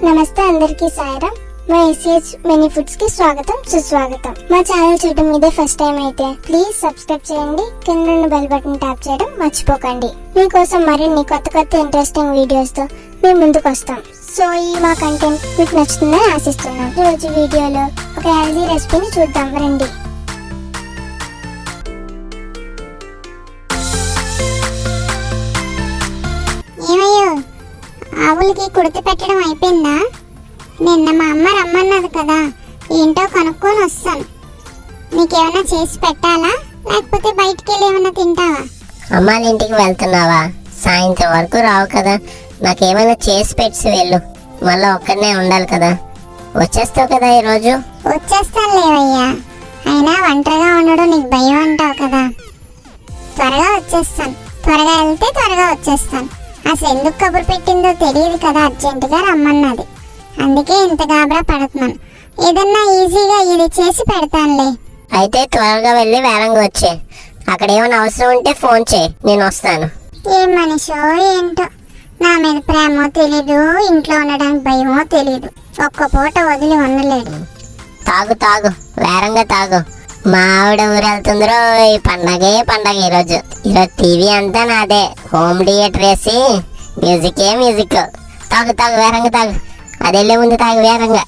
నమస్తే అందరికీ సాయిరాం. మా ACH Mini Foods కి స్వాగతం సుస్వాగతం. మా ఛానల్ చూడటం ఇదే ఫస్ట్ టైం అయితే ప్లీజ్ సబ్స్క్రైబ్ చేయండి. కింద ఉన్న బెల్ బటన్ ట్యాప్ చేయడం మర్చిపోకండి. మీకోసం మరిన్ని కొత్త ఇంట్రెస్టింగ్ వీడియోస్ తో మేము ముందుకు వస్తాం. సో ఈ మా కంటెంట్ మీకు నచ్చుతుందని ఆశిస్తున్నాం. ఈ రోజు వీడియోలో ఒక హెల్దీ రెసిపీని చూద్దాం రండి. ఏమయ్యో, ఆవులకి కుడితి పెట్టడం అయిపోయిందా? నిన్న మా అమ్మ రమ్మన్నది కదా, ఏంటో కనుక్కొని వస్తాను. నీకేమైనా చేసి పెట్టాలా, లేకపోతే బయటికి వెళ్ళి ఏమైనా తింటావా? అమ్మాళ్ళ ఇంటికి వెళ్తున్నావా? సాయంత్రం వరకు రావు కదా, నాకేమైనా చేసి పెట్టి వెళ్ళు. మళ్ళీ ఒక్కడనే ఉండాలి కదా. వచ్చేస్తావు కదా ఈరోజు? వచ్చేస్తాను లేవయ్యా, అయినా ఒంటరిగా ఉండడం నీకు భయం అంటావు కదా. త్వరగా వచ్చేస్తాను. త్వరగా వెళ్తే త్వరగా వచ్చేస్తాను. అసలు ఎందుకు కబురు పెట్టిందో తెలియదు కదా, అర్జెంటుగా రమ్మన్నది. అందుకే ఇంత గాబరా పడుతున్నాను. ఏదన్నా ఈజీగా ఇది చేసి పెడతానులే. అయితే త్వరగా వెళ్ళి వేరంగా వచ్చే. అక్కడ ఏమైనా అవసరం ఉంటే ఫోన్ చేయి, నేను వస్తాను. ఏం మనిషో ఏంటో, నా మీద ప్రేమో తెలీదు, ఇంట్లో ఉండడానికి భయమో తెలీదు. ఒక్క పూట వదిలి ఉండలేడు. తాగు వేరంగా తాగు. మా ఆవిడ ఊరు వెళ్తుందిరో, ఈ పండగే పండగ. ఈరోజు టీవీ అంతా నాదే. హోమ్ థియేటర్ వేసి మ్యూజిక్. తాగు వేరంగా తాగు. అది వెళ్ళే ముందు తాగు వేరంగా.